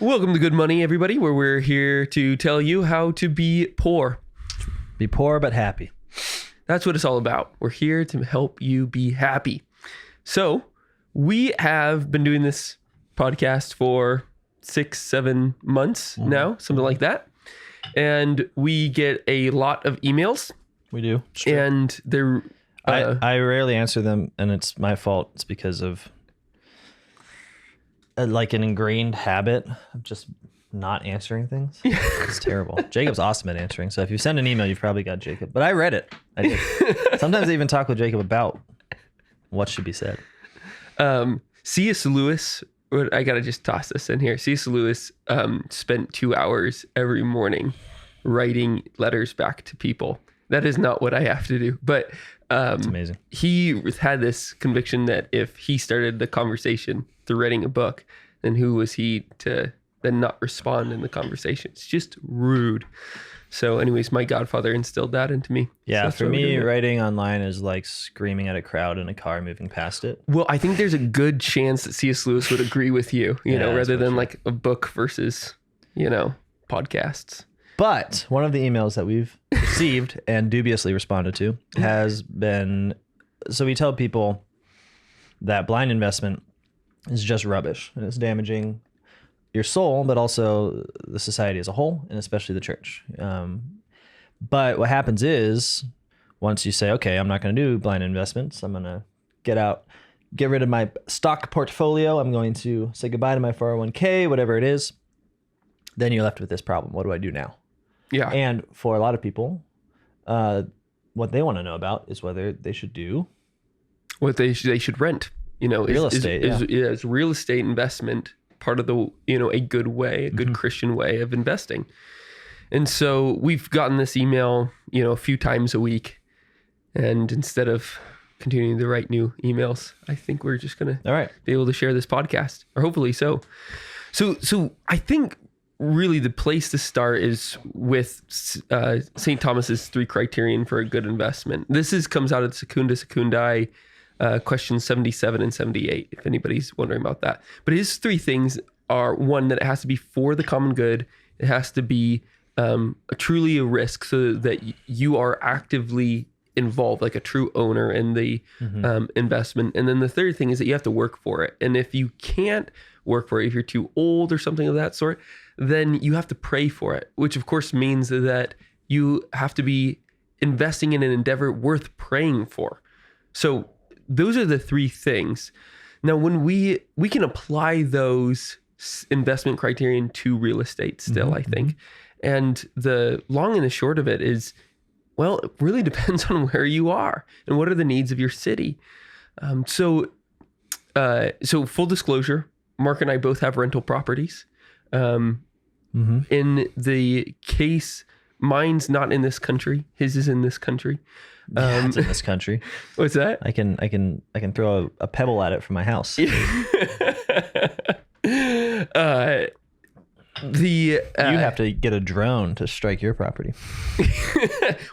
Welcome to Good Money, everybody, where we're here to tell you how to be poor. Be poor but happy. That's what it's all about. We're here to help you be happy. So we have been doing this podcast for 6-7 months now, something like that. And we get a lot of emails. We do. And they're... I rarely answer them, and it's my fault. It's because of like an ingrained habit of just not answering things. It's terrible. Jacob's awesome at answering. So if you send an email, you've probably got Jacob. But I read it. I did. Sometimes I even talk with Jacob about what should be said. C.S. Lewis, I got to just toss this in here. C.S. Lewis spent 2 hours every morning writing letters back to people. That is not what I have to do. But it's amazing. He had this conviction that if he started the conversation through writing a book, then who was he to then not respond in the conversation? It's just rude. So anyways, my godfather instilled that into me. Yeah, so for me, writing online is like screaming at a crowd in a car moving past it. Well, I think there's a good chance that C.S. Lewis would agree with you, rather than like a book versus, podcasts. But one of the emails that we've received and dubiously responded to has been, so we tell people that blind investment is just rubbish and it's damaging your soul, but also the society as a whole, and especially the church. But what happens is once you say, okay, I'm not going to do blind investments, I'm going to get rid of my stock portfolio, I'm going to say goodbye to my 401k, whatever it is, then you're left with this problem. What do I do now? Yeah. And for a lot of people, what they want to know about is whether they should do what they should rent. Real estate. Is real estate investment part of the a good way, a good Christian way of investing. And so we've gotten this email a few times a week, and instead of continuing to write new emails, I think we're just gonna be able to share this podcast, or hopefully so. So I think really the place to start is with St. Thomas's 3 criterion for a good investment. This comes out of Secunda Secundae, questions 77 and 78, if anybody's wondering about that. But his 3 things are, 1, that it has to be for the common good. It has to be truly a risk, so that you are actively involved, like a true owner in the investment. And then the third thing is that you have to work for it. And if you can't work for it, if you're too old or something of that sort, then you have to pray for it, which of course means that you have to be investing in an endeavor worth praying for. So those are the 3 things. Now, when we can apply those investment criterion to real estate still, I think. And the long and the short of it is, well, it really depends on where you are and what are the needs of your city. So full disclosure, Marc and I both have rental properties. In the case, mine's not in this country. His is in this country. Yeah, it's in this country. What's that? I can throw a pebble at it from my house. You have to get a drone to strike your property.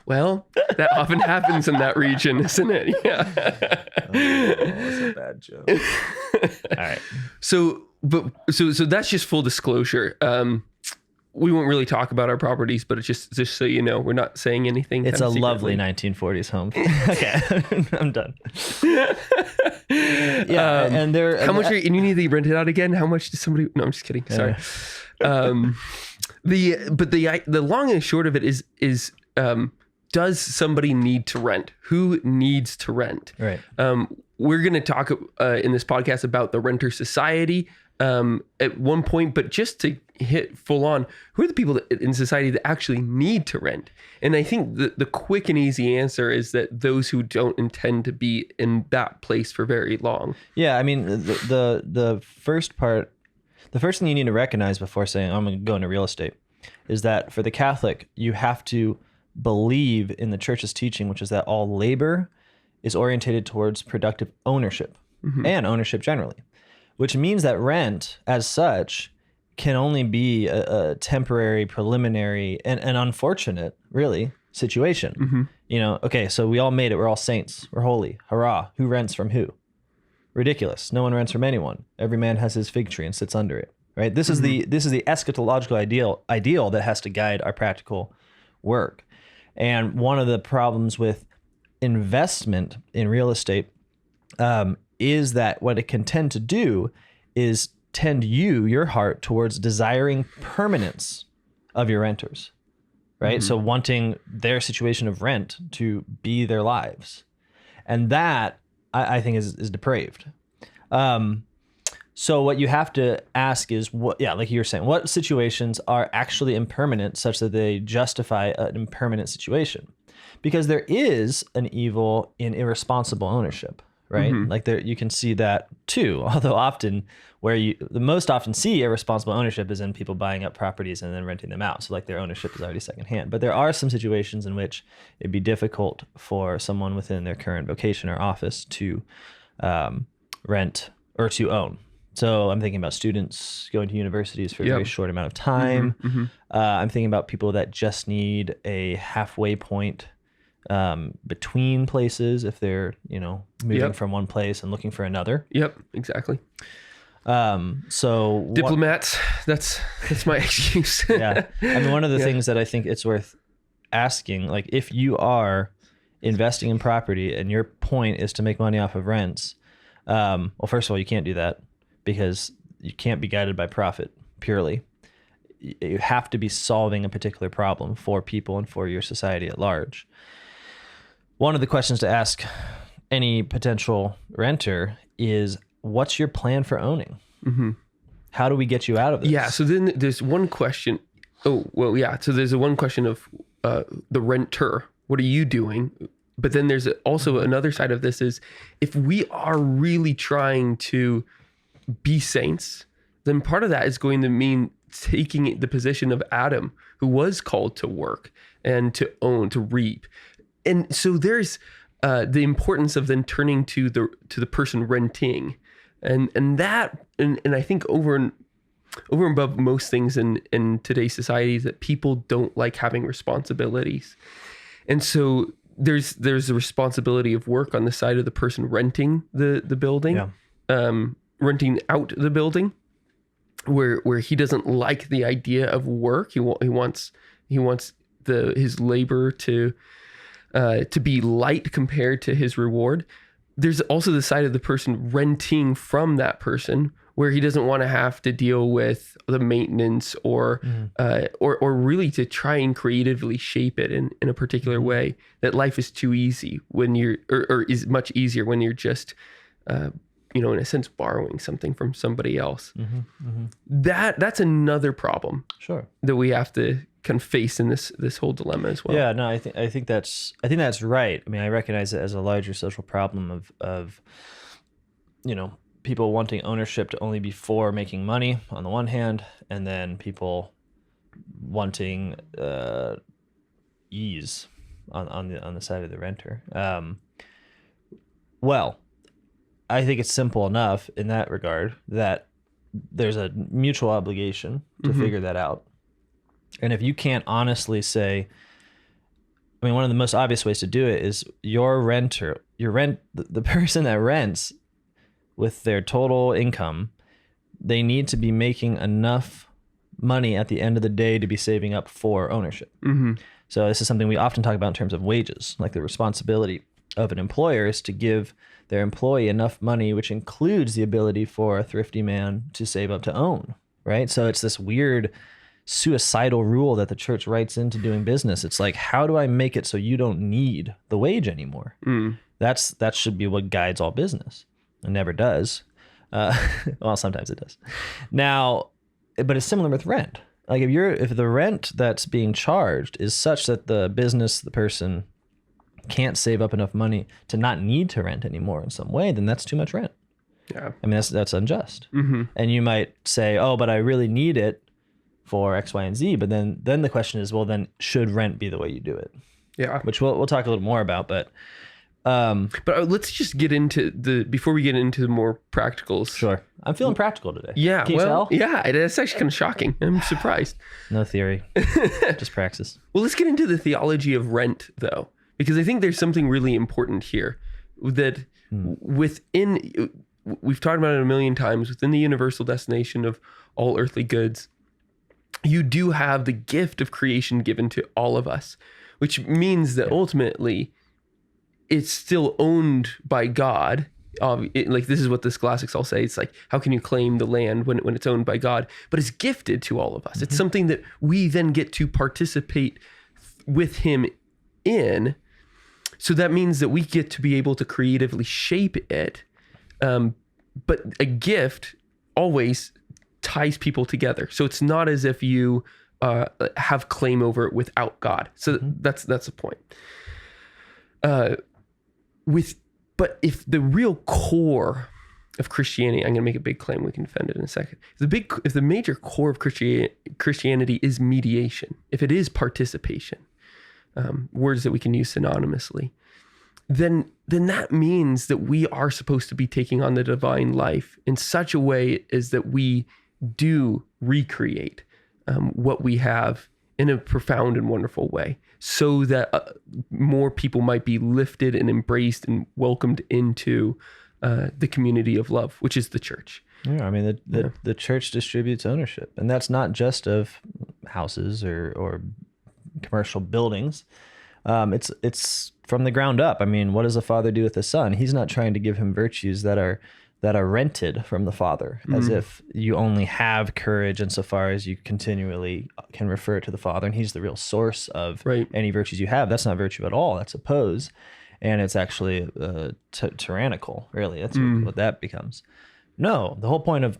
Well, that often happens in that region, isn't it? Yeah. That's a bad joke. All right. So that's just full disclosure. We won't really talk about our properties, but it's just so you know, we're not saying anything. It's a lovely 1940s home. Okay, I'm done. Yeah, and there. How much? And you need to rent it out again. How much does somebody? No, I'm just kidding. Sorry. The long and short of it is does somebody need to rent? Who needs to rent? Right. We're going to talk in this podcast about the renter society at one point, but just to hit full on, who are the people in society that actually need to rent? And I think the quick and easy answer is that those who don't intend to be in that place for very long. Yeah, I mean, the first thing you need to recognize before saying, I'm going to go into real estate, is that for the Catholic, you have to believe in the church's teaching, which is that all labor is orientated towards productive ownership and ownership generally, which means that rent as such can only be a temporary, preliminary, and an unfortunate, really, situation. Okay, so we all made it. We're all saints. We're holy. Hurrah. Who rents from who? Ridiculous. No one rents from anyone. Every man has his fig tree and sits under it. right? This is the eschatological ideal that has to guide our practical work. And one of the problems with investment in real estate is that what it can tend to do is tend your heart towards desiring permanence of your renters, right? So wanting their situation of rent to be their lives. And that I think is depraved. So what you have to ask is like you're saying, what situations are actually impermanent such that they justify an impermanent situation? Because there is an evil in irresponsible ownership, right? Like there, you can see that too. Although often the most often see irresponsible ownership is in people buying up properties and then renting them out. So like their ownership is already secondhand. But there are some situations in which it'd be difficult for someone within their current vocation or office to rent or to own. So I'm thinking about students going to universities for a very short amount of time. I'm thinking about people that just need a halfway point between places if they're, moving from one place and looking for another. Yep, exactly. So diplomats, that's my excuse. Yeah. I mean, one of the things that I think it's worth asking, like if you are investing in property and your point is to make money off of rents, well, first of all, you can't do that because you can't be guided by profit purely. You have to be solving a particular problem for people and for your society at large. One of the questions to ask any potential renter is, what's your plan for owning? How do we get you out of this? Yeah. So then there's one question. Oh, well, yeah. So there's one question of the renter. What are you doing? But then there's also another side of this is, if we are really trying to be saints, then part of that is going to mean taking the position of Adam, who was called to work and to own, to reap. And so there's the importance of then turning to the person renting, and I think over and above most things in today's society is that people don't like having responsibilities, and so there's a responsibility of work on the side of the person renting the building, renting out the building, where he doesn't like the idea of work. He wants his labor to be light compared to his reward. There's also the side of the person renting from that person, where he doesn't want to have to deal with the maintenance or really to try and creatively shape it in a particular way. That life is too easy when you're, or is much easier when you're just, in a sense, borrowing something from somebody else. That's another problem. Sure. That we have to kind of face in this whole dilemma as well. Yeah, no, I think that's right. I mean, I recognize it as a larger social problem of people wanting ownership to only be for making money on the one hand, and then people wanting ease on the side of the renter. Well, I think it's simple enough in that regard that there's a mutual obligation to figure that out. And if you can't honestly say, I mean, one of the most obvious ways to do it is the person that rents, with their total income, they need to be making enough money at the end of the day to be saving up for ownership. So this is something we often talk about in terms of wages. Like, the responsibility of an employer is to give their employee enough money, which includes the ability for a thrifty man to save up to own, right? So it's this weird suicidal rule that the church writes into doing business. It's like, how do I make it so you don't need the wage anymore? That should be what guides all business. It never does. Well, sometimes it does. Now, but it's similar with rent. Like, if the rent that's being charged is such that the person can't save up enough money to not need to rent anymore in some way, then that's too much rent. Yeah. I mean, that's unjust. And you might say, oh, but I really need it for X, Y, and Z. But then the question is, well, then should rent be the way you do it? Yeah. Which we'll talk a little more about, but let's just get into before we get into the more practicals. Sure. I'm feeling practical today. Yeah. Can you tell? Yeah, it's actually kind of shocking. I'm surprised. No theory, just praxis. Well, let's get into the theology of rent, though, because I think there's something really important here that we've talked about it a million times, within the universal destination of all earthly goods, you do have the gift of creation given to all of us, which means that ultimately it's still owned by God. Like, this is what the scholastics all say. It's like, how can you claim the land when it's owned by God? But it's gifted to all of us. It's something that we then get to participate with him in. So that means that we get to be able to creatively shape it. But a gift always ties people together. So it's not as if you have claim over it without God. So that's the point. But if the real core of Christianity, I'm going to make a big claim, we can defend it in a second. If the major core of Christianity is mediation, if it is participation, words that we can use synonymously, then that means that we are supposed to be taking on the divine life in such a way as that we do recreate what we have in a profound and wonderful way, so that more people might be lifted and embraced and welcomed into the community of love, which is the church. Yeah, I mean, the church distributes ownership, and that's not just of houses or commercial buildings. It's from the ground up. I mean, what does a father do with a son? He's not trying to give him virtues that are rented from the Father, as if you only have courage insofar as you continually can refer to the Father, and he's the real source of any virtues you have. That's not virtue at all. That's a pose, and it's actually tyrannical, really. That's what that becomes. No, the whole point of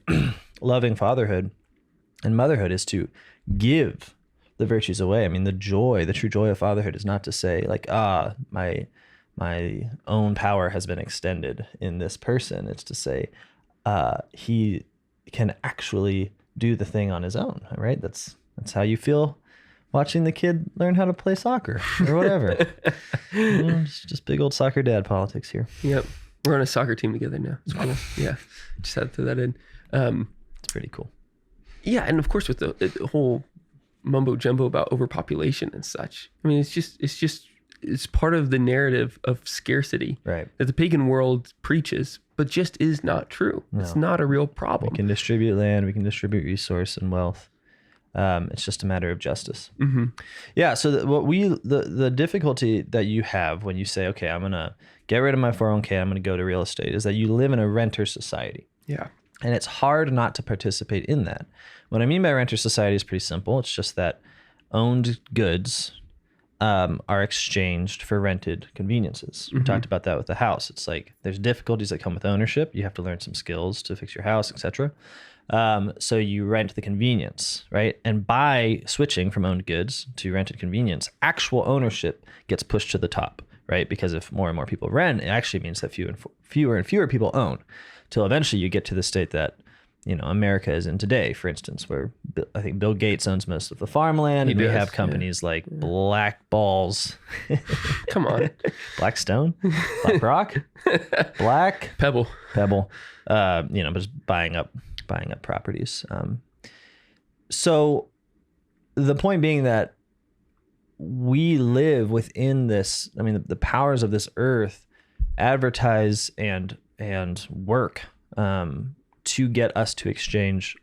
loving fatherhood and motherhood is to give the virtues away. I mean, the true joy of fatherhood is not to say like, my own power has been extended in this person. It's to say, he can actually do the thing on his own, right? That's how you feel watching the kid learn how to play soccer or whatever. Just big old soccer dad politics here. Yep. We're on a soccer team together now. It's cool. Yeah. Just had to throw that in. It's pretty cool. Yeah. And of course with the whole mumbo jumbo about overpopulation and such. I mean, it's part of the narrative of scarcity that the pagan world preaches, but just is not true. No. It's not a real problem. We can distribute land, we can distribute resource and wealth. It's just a matter of justice. Yeah. So the difficulty that you have when you say, okay, I'm going to get rid of my 401k, I'm going to go to real estate, is that you live in a renter society. Yeah. And it's hard not to participate in that. What I mean by renter society is pretty simple. It's just that owned goods are exchanged for rented conveniences. We talked about that with the house. It's like there's difficulties that come with ownership. You have to learn some skills to fix your house, etc. So you rent the convenience, right? And by switching from owned goods to rented convenience, actual ownership gets pushed to the top, right? Because if more and more people rent, it actually means that fewer and fewer people own, till eventually you get to the state that America is in today, for instance, where I think Bill Gates owns most of the farmland, and we have companies like Black Balls. Come on. Blackstone? Black Rock? Black? Pebble. Just buying up properties. So the point being that we live within this, I mean, the powers of this earth advertise and work to get us to exchange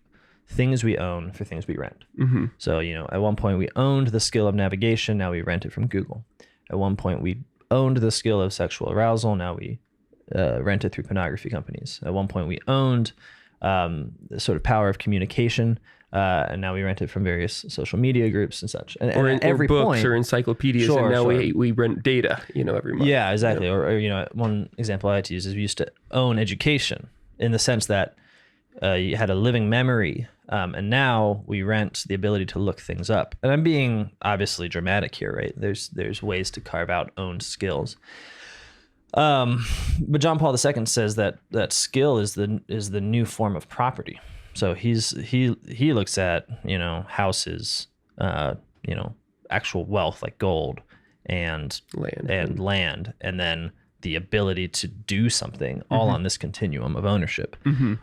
things we own for things we rent. So, at one point we owned the skill of navigation. Now we rent it from Google. At one point we owned the skill of sexual arousal. Now we rent it through pornography companies. At one point we owned the sort of power of communication. And now we rent it from various social media groups and such. And at every books point, or encyclopedias. And now we rent data, every month. Yeah, exactly. Or one example I like to use is we used to own education in the sense that you had a living memory, and now we rent the ability to look things up. And I'm being obviously dramatic here, right? There's ways to carve out owned skills. But John Paul II says that skill is the new form of property. So he looks at houses, actual wealth like gold and land, and then the ability to do something all on this continuum of ownership. And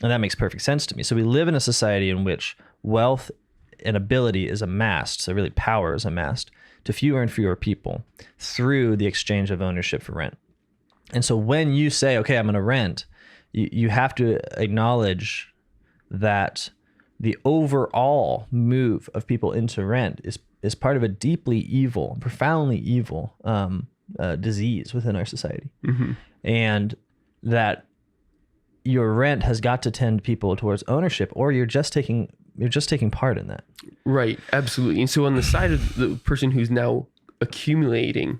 that makes perfect sense to me. So we live in a society in which wealth and ability is amassed, so really power is amassed to fewer and fewer people through the exchange of ownership for rent. And so when you say, okay, I'm going to rent, you have to acknowledge that the overall move of people into rent is part of a deeply evil, profoundly evil disease within our society. And that your rent has got to tend people towards ownership, or you're just taking part in that. Right, absolutely. And so on the side of the person who's now accumulating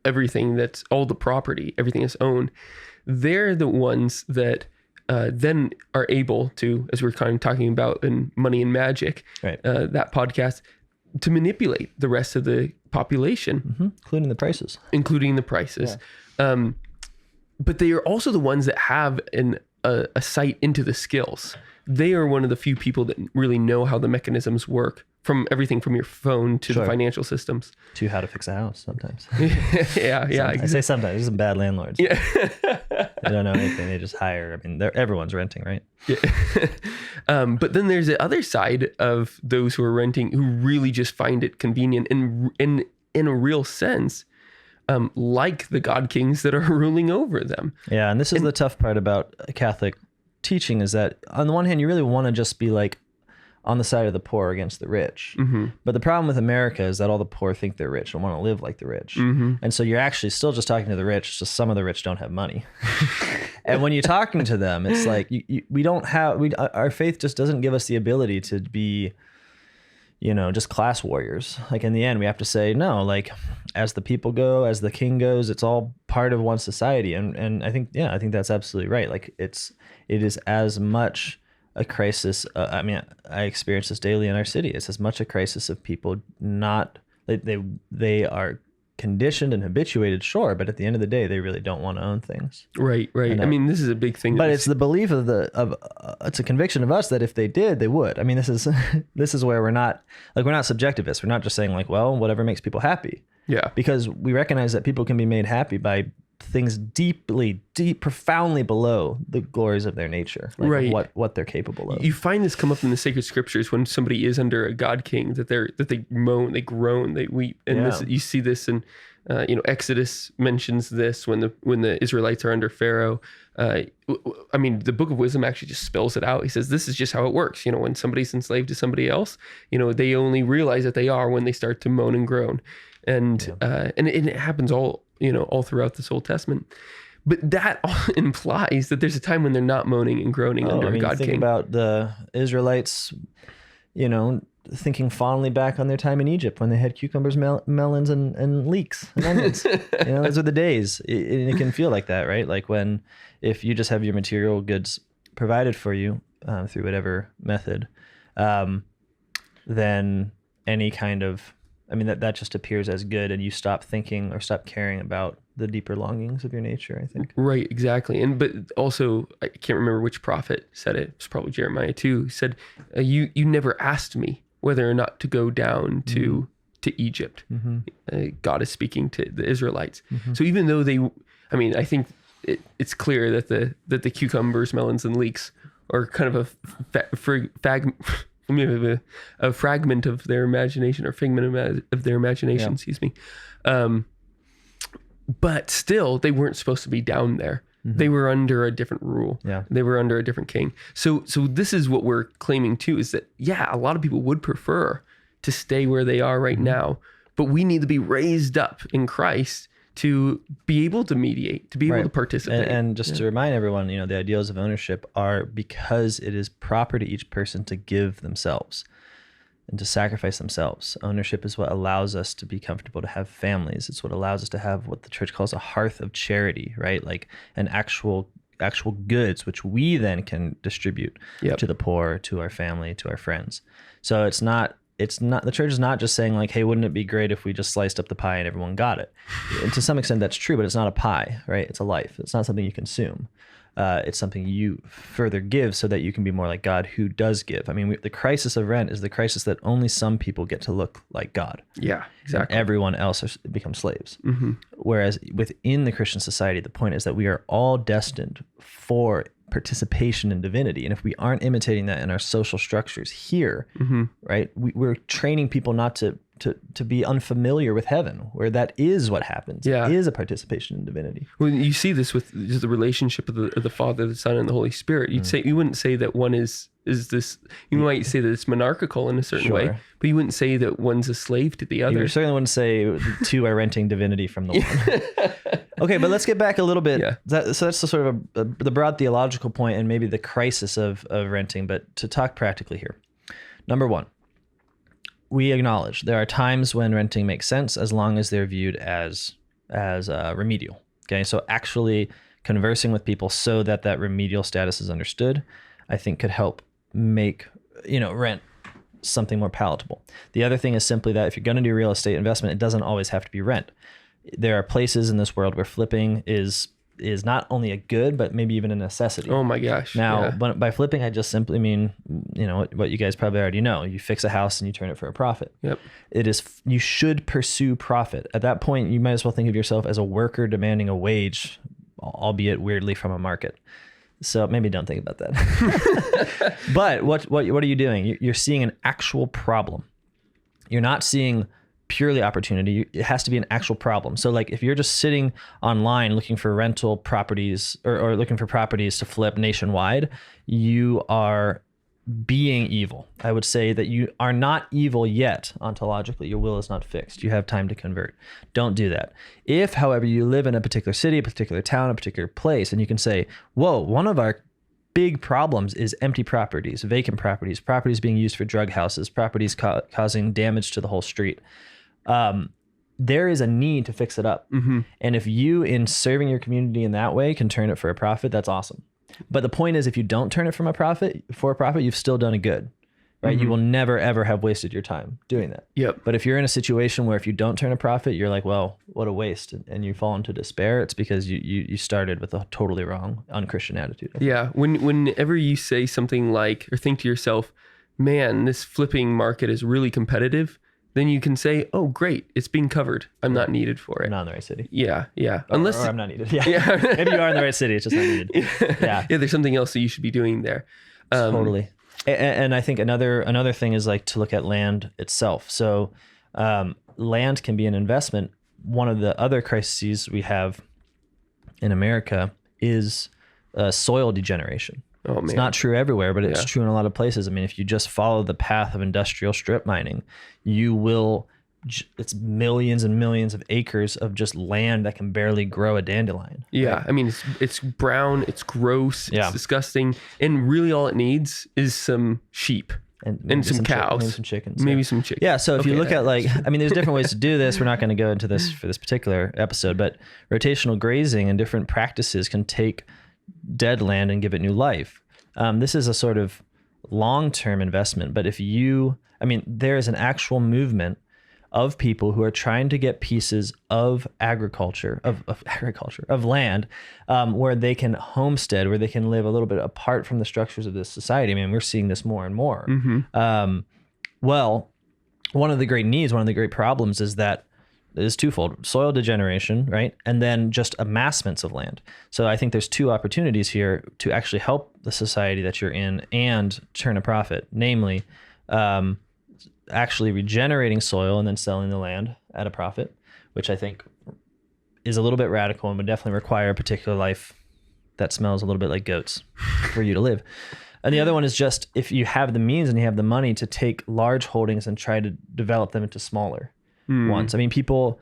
everything, that's all the property, everything that's owned, they're the ones that then are able to, as we're kind of talking about in Money and Magic, Right. That podcast, to manipulate the rest of the population, Including the prices. But they are also the ones that have a sight into the skills. They are one of the few people that really know how the mechanisms work, from everything from your phone to the financial systems. To how to fix a house sometimes. Yeah. I say sometimes. These are bad landlords. Yeah. They don't know anything. They just hire. I mean, everyone's renting, right? Yeah. But then there's the other side of those who are renting who really just find it convenient and in a real sense, like the God Kings that are ruling over them. Yeah, and this is the tough part about Catholic teaching, is that on the one hand, you really want to just be like on the side of the poor against the rich. But the problem with America is that all the poor think they're rich and want to live like the rich. And so you're actually still just talking to the rich, just some of the rich don't have money. And when you're talking to them, it's like our faith just doesn't give us the ability to be, just class warriors. Like in the end, we have to say, no, like as the people go, as the king goes, it's all part of one society. And I think that's absolutely right. Like it is as much a crisis. I experience this daily in our city. It's as much a crisis of people they are conditioned and habituated, sure, but at the end of the day, they really don't want to own things. Right. And this is a big thing. But it's the belief it's a conviction of us that if they did, they would. I mean, this is where we're not subjectivists. We're not just saying like, well, whatever makes people happy. Yeah. Because we recognize that people can be made happy by things profoundly below the glories of their nature, like right. what they're capable of. You find this come up in the sacred scriptures when somebody is under a God King, that they moan, they groan, they weep, and you see this in Exodus mentions this when the Israelites are under Pharaoh. The Book of Wisdom actually just spells it out. He says this is just how it works. When somebody's enslaved to somebody else, they only realize that they are when they start to moan and groan, and it happens all throughout this Old Testament. But that implies that there's a time when they're not moaning and groaning under a God think King. About the Israelites, thinking fondly back on their time in Egypt when they had cucumbers, melons, and leeks and onions. Those are the days. It can feel like that, right? Like if you just have your material goods provided for you through whatever method, then any kind of, that just appears as good, and you stop thinking or stop caring about the deeper longings of your nature, I think. Right, exactly. But also, I can't remember which prophet said it. It's probably Jeremiah too. He said, you never asked me whether or not to go down to Egypt. God is speaking to the Israelites. So even though I think it's clear that the cucumbers, melons, and leeks are kind of a fragment of their imagination, or figment of their imagination, excuse me. But still, they weren't supposed to be down there. They were under a different rule. Yeah. They were under a different king. So this is what we're claiming too, is that, a lot of people would prefer to stay where they are right now, but we need to be raised up in Christ to be able to mediate, to be able to participate. And just to remind everyone, the ideals of ownership are because it is proper to each person to give themselves and to sacrifice themselves. Ownership is what allows us to be comfortable to have families. It's what allows us to have what the church calls a hearth of charity, right? Like an actual goods, which we then can distribute to the poor, to our family, to our friends. So it's not, the church is not just saying like, hey, wouldn't it be great if we just sliced up the pie and everyone got it? And to some extent that's true, but it's not a pie, right? It's a life. It's not something you consume. It's something you further give so that you can be more like God, who does give. The crisis of rent is the crisis that only some people get to look like God. Yeah, exactly. And everyone else become slaves. Whereas within the Christian society, the point is that we are all destined for participation in divinity. And if we aren't imitating that in our social structures here, right, we're training people not to to be unfamiliar with heaven, where that is what happens. Yeah. It is a participation in divinity. Well, you see this with just the relationship of the Father, the Son, and the Holy Spirit. You wouldn't say that one is this. You might say that it's monarchical in a certain way, but you wouldn't say that one's a slave to the other. You certainly wouldn't say the two are renting divinity from the one. Okay, but let's get back a little bit. Yeah. So that's the sort of the broad theological point and maybe the crisis of renting. But to talk practically here, number one, we acknowledge there are times when renting makes sense as long as they're viewed as remedial. Okay, so actually conversing with people so that remedial status is understood, I think could help make rent something more palatable. The other thing is simply that if you're going to do real estate investment, it doesn't always have to be rent. There are places in this world where flipping is not only a good, but maybe even a necessity. Oh my gosh. Now, by flipping, I just simply mean, what you guys probably already know. You fix a house and you turn it for a profit. Yep. You should pursue profit. At that point, you might as well think of yourself as a worker demanding a wage, albeit weirdly from a market. So maybe don't think about that. But what are you doing? You're seeing an actual problem. You're not seeing purely opportunity. It has to be an actual problem. So like if you're just sitting online looking for rental properties or looking for properties to flip nationwide, you are being evil. I would say that you are not evil yet ontologically. Your will is not fixed. You have time to convert. Don't do that. If, however, you live in a particular city, a particular town, a particular place, and you can say, whoa, one of our big problems is empty properties, vacant properties, properties being used for drug houses, properties causing damage to the whole street. There is a need to fix it up. Mm-hmm. And if you, in serving your community in that way, can turn it for a profit, that's awesome. But the point is, if you don't turn it for a profit, you've still done a good, right? Mm-hmm. You will never, ever have wasted your time doing that. Yep. But if you're in a situation where if you don't turn a profit, you're like, well, what a waste. And you fall into despair. It's because you started with a totally wrong, unchristian attitude. Yeah. Whenever you say something like, or think to yourself, man, this flipping market is really competitive, then you can say, oh, great, it's being covered. I'm not needed for it. I'm not in the right city. Yeah. Or I'm not needed. Yeah. Maybe you are in the right city. It's just not needed. Yeah. Yeah, there's something else that you should be doing there. Totally. And I think another thing is like to look at land itself. So land can be an investment. One of the other crises we have in America is soil degeneration. Oh, man. It's not true everywhere, but it's true in a lot of places. I mean, if you just follow the path of industrial strip mining, it's millions and millions of acres of just land that can barely grow a dandelion. Yeah. Right? I mean, it's brown, it's gross, it's disgusting. And really all it needs is some sheep and some cows. Maybe some chickens. Maybe some chickens. Yeah. So if you look at there's different ways to do this. We're not going to go into this for this particular episode, but rotational grazing and different practices can take dead land and give it new life. This is a sort of long-term investment, but there is an actual movement of people who are trying to get pieces of agriculture, of land, where they can homestead, where they can live a little bit apart from the structures of this society. I mean, we're seeing this more and more. Mm-hmm. One of the great needs, one of the great problems is that it is twofold: soil degeneration, right? And then just amassments of land. So I think there's two opportunities here to actually help the society that you're in and turn a profit, namely actually regenerating soil and then selling the land at a profit, which I think is a little bit radical and would definitely require a particular life that smells a little bit like goats for you to live. And the other one is just if you have the means and you have the money to take large holdings and try to develop them into smaller ones. I mean, people,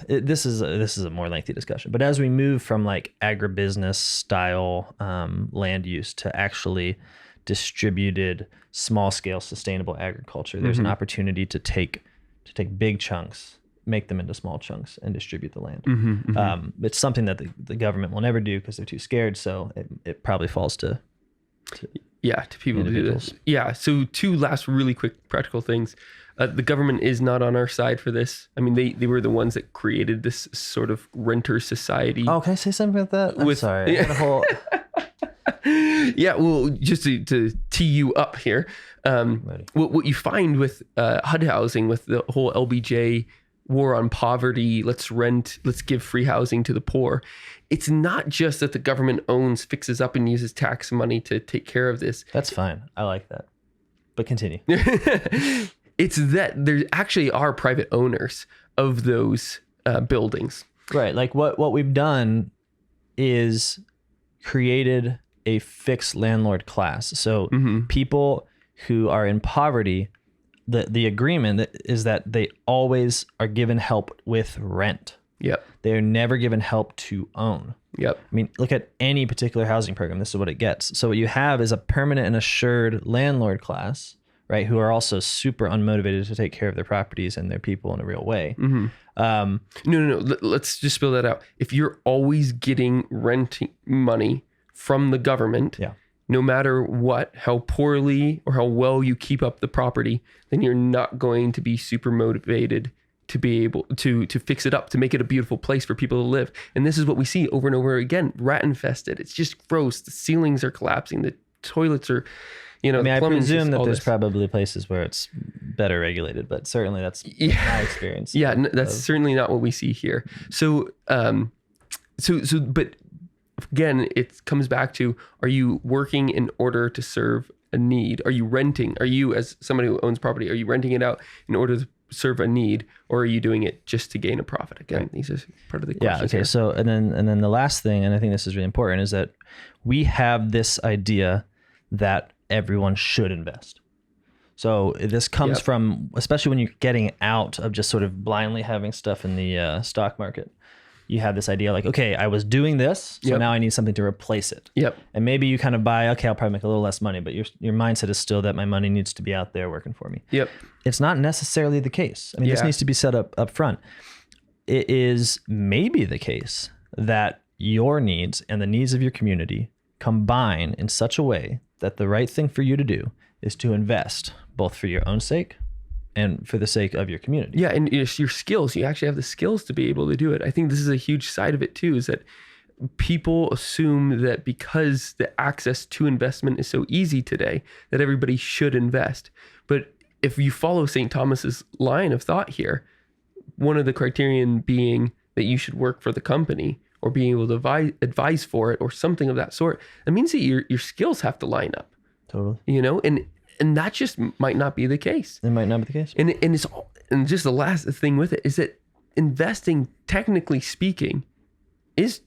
this is a more lengthy discussion, but as we move from like agribusiness style land use to actually distributed small scale sustainable agriculture, there's an opportunity to take big chunks, make them into small chunks and distribute the land. It's something that the government will never do because they're too scared. So it probably falls to people to do this. Yeah. So two last really quick practical things. The government is not on our side for this. I mean, they were the ones that created this sort of renter society. Oh, can I say something about that? I'm sorry. Yeah, well, just to tee you up here, what you find with HUD housing, with the whole LBJ war on poverty, let's give free housing to the poor. It's not just that the government owns, fixes up, and uses tax money to take care of this. That's fine. I like that. But continue. It's that there actually are private owners of those buildings. Right. Like what we've done is created a fixed landlord class. So people who are in poverty, the agreement is that they always are given help with rent. Yep. They are never given help to own. Yep. I mean, look at any particular housing program. This is what it gets. So what you have is a permanent and assured landlord class, right? Who are also super unmotivated to take care of their properties and their people in a real way. No. Let's just spell that out. If you're always getting rent money from the government, no matter what, how poorly or how well you keep up the property, then you're not going to be super motivated to be able to fix it up, to make it a beautiful place for people to live. And this is what we see over and over again, rat infested. It's just gross. The ceilings are collapsing. The toilets are, I presume that there's probably places where it's better regulated, but certainly that's my experience. That's certainly not what we see here. So, but again, it comes back to, are you working in order to serve a need? Are you renting? Are you, as somebody who owns property, are you renting it out in order to serve a need, or are you doing it just to gain a profit? Again, these are part of the questions. Yeah. Okay. Here. So, and then the last thing, and I think this is really important, is that we have this idea that everyone should invest. So this comes from, especially when you're getting out of just sort of blindly having stuff in the stock market. You have this idea like, okay, I was doing this, so now I need something to replace it. And maybe you kind of buy, okay, I'll probably make a little less money, but your mindset is still that my money needs to be out there working for me. It's not necessarily the case. I mean, this needs to be set up front. It is maybe the case that your needs and the needs of your community combine in such a way that the right thing for you to do is to invest, both for your own sake and for the sake of your community. Yeah, and your skills. You actually have the skills to be able to do it. I think this is a huge side of it too, is that people assume that because the access to investment is so easy today, that everybody should invest. But if you follow St. Thomas's line of thought here, one of the criterion being that you should work for the company or being able to advise for it or something of that sort, that means that your skills have to line up. Totally. And that just might not be the case. It might not be the case. And just the last thing with it is that investing, technically speaking, is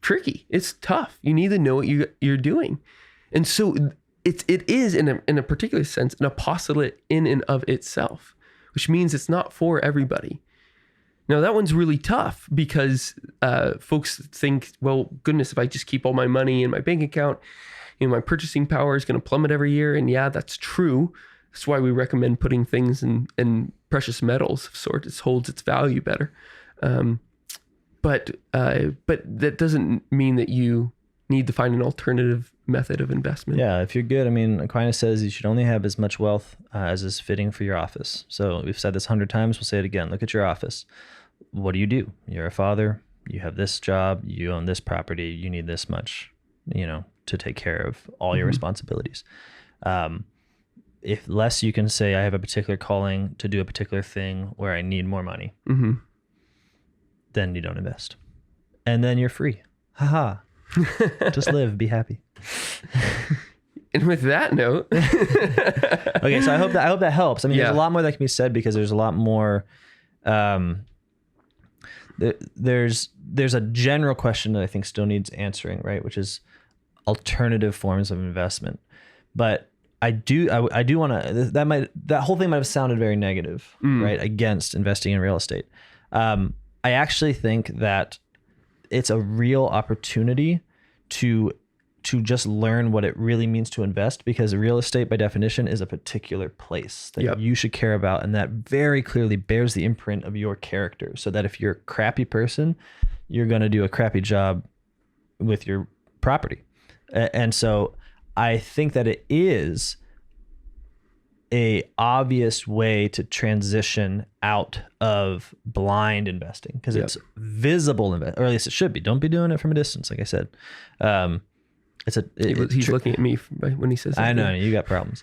tricky. It's tough. You need to know what you're doing. And so it is in a particular sense an apostolate in and of itself, which means it's not for everybody. Now that one's really tough because folks think, well, goodness, if I just keep all my money in my bank account, my purchasing power is going to plummet every year. And yeah, that's true. That's why we recommend putting things in precious metals of sorts. It holds its value better. But that doesn't mean that you need to find an alternative method of investment. Yeah, if you're good, I mean, Aquinas says you should only have as much wealth as is fitting for your office. So we've said this 100 times. We'll say it again. Look at your office. What do? You're a father. You have this job. You own this property. You need this much, to take care of all your responsibilities. If less, you can say, I have a particular calling to do a particular thing where I need more money. Then you don't invest. And then you're free. Haha. Just live, be happy. And with that note, okay, so I hope that helps. I mean, there's a lot more that can be said because there's a lot more. There's a general question that I think still needs answering, right? Which is alternative forms of investment. But I do want to. That whole thing might have sounded very negative, right? Against investing in real estate. I actually think that it's a real opportunity to just learn what it really means to invest, because real estate by definition is a particular place that you should care about, and that very clearly bears the imprint of your character, so that if you're a crappy person, you're going to do a crappy job with your property. And so I think that it is a obvious way to transition out of blind investing, because it's visible invest, or at least it should be. Don't be doing it from a distance, like I said. He's looking at me when he says that. I know, you got problems.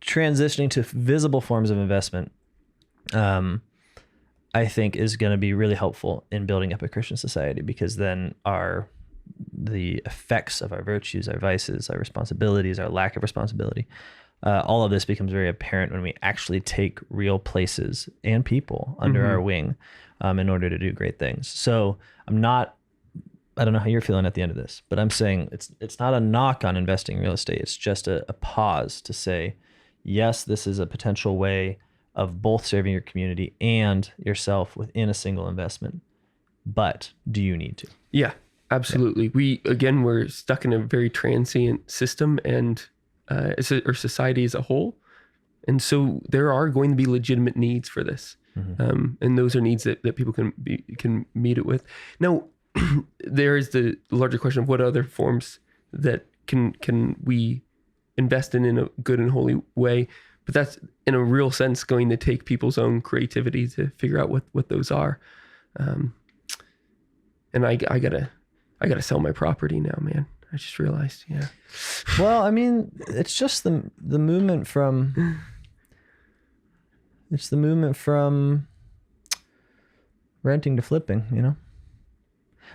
Transitioning to visible forms of investment, I think is going to be really helpful in building up a Christian society, because then the effects of our virtues, our vices, our responsibilities, our lack of responsibility all of this becomes very apparent when we actually take real places and people under our wing in order to do great things. So I don't know how you're feeling at the end of this, but I'm saying it's not a knock on investing in real estate. It's just a pause to say, yes, this is a potential way of both serving your community and yourself within a single investment. But do you need to? Yeah, absolutely. Yeah. We're stuck in a very transient system and our society as a whole. And so there are going to be legitimate needs for this. And those are needs that people can meet it with. Now, there is the larger question of what other forms that can we invest in a good and holy way. But that's in a real sense going to take people's own creativity to figure out what those are. And I gotta sell my property now, man. I just realized, yeah. Well, I mean, it's just the movement from renting to flipping, you know?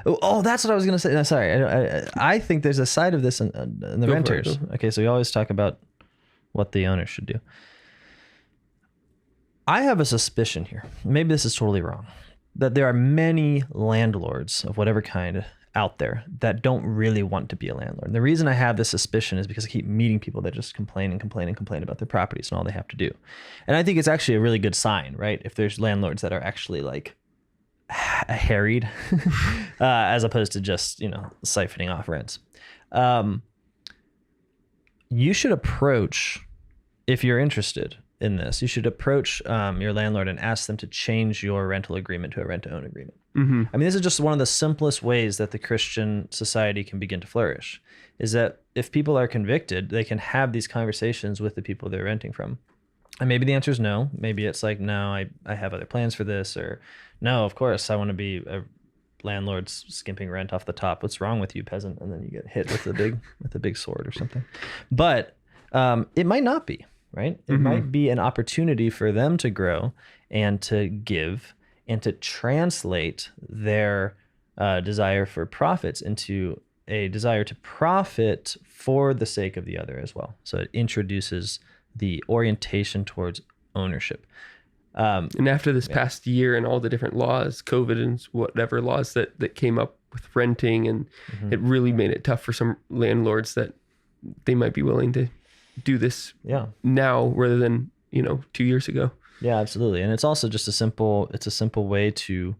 Oh, that's what I was gonna say. No, sorry, I think there's a side of this in the Go renters. for it. Okay, so we always talk about what the owners should do. I have a suspicion here. Maybe this is totally wrong. That there are many landlords of whatever kind out there that don't really want to be a landlord. And the reason I have this suspicion is because I keep meeting people that just complain about their properties and all they have to do. And I think it's actually a really good sign, right? If there's landlords that are actually like harried as opposed to just, siphoning off rents. You should approach, if you're interested in this, you should approach your landlord and ask them to change your rental agreement to a rent-to-own agreement. I mean, this is just one of the simplest ways that the Christian society can begin to flourish, is that if people are convicted, they can have these conversations with the people they're renting from. And maybe the answer is no. Maybe it's like, no, I have other plans for this, or no, of course, I want to be a landlord's skimping rent off the top. What's wrong with you, peasant? And then you get hit with the big sword or something. But it might not be, right? It might be an opportunity for them to grow and to give and to translate their desire for profits into a desire to profit for the sake of the other as well. So it introduces the orientation towards ownership. And after this past year and all the different laws, COVID and whatever laws that came up with renting, and it really made it tough for some landlords that they might be willing to do this now rather than 2 years ago. Yeah, absolutely. And it's also just a simple way to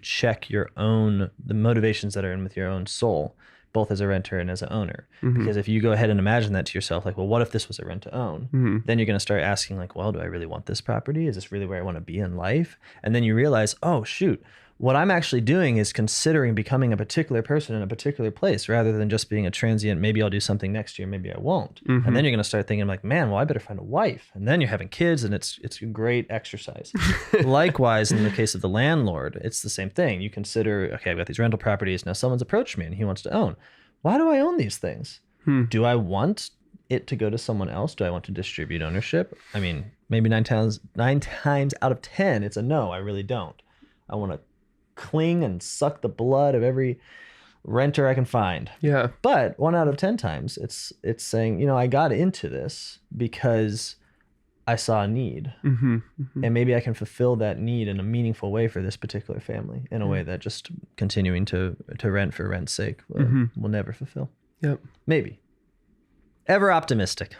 check the motivations that are in with your own soul, both as a renter and as an owner. Because if you go ahead and imagine that to yourself, like, well, what if this was a rent to own? Then you're going to start asking, like, well, do I really want this property? Is this really where I want to be in life? And then you realize, oh, shoot, what I'm actually doing is considering becoming a particular person in a particular place rather than just being a transient, maybe I'll do something next year, maybe I won't. And then you're going to start thinking like, man, well, I better find a wife. And then you're having kids, and it's a great exercise. Likewise, in the case of the landlord, it's the same thing. You consider, okay, I've got these rental properties. Now someone's approached me and he wants to own. Why do I own these things? Do I want it to go to someone else? Do I want to distribute ownership? I mean, maybe nine times out of 10, it's a no, I really don't. I want to cling and suck the blood of every renter I can find. Yeah. But 1 out of 10 times it's saying, I got into this because I saw a need, and maybe I can fulfill that need in a meaningful way for this particular family in a way that just continuing to rent for rent's sake will never fulfill. Yep. Maybe. Ever optimistic.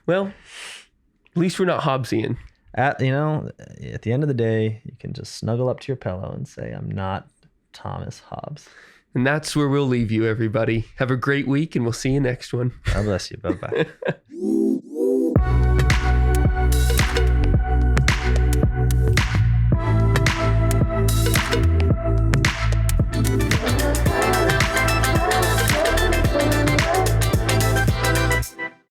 Well, at least we're not Hobbesian. At the end of the day, you can just snuggle up to your pillow and say, I'm not Thomas Hobbes. And that's where we'll leave you, everybody. Have a great week, and we'll see you next one. God bless you. Bye-bye.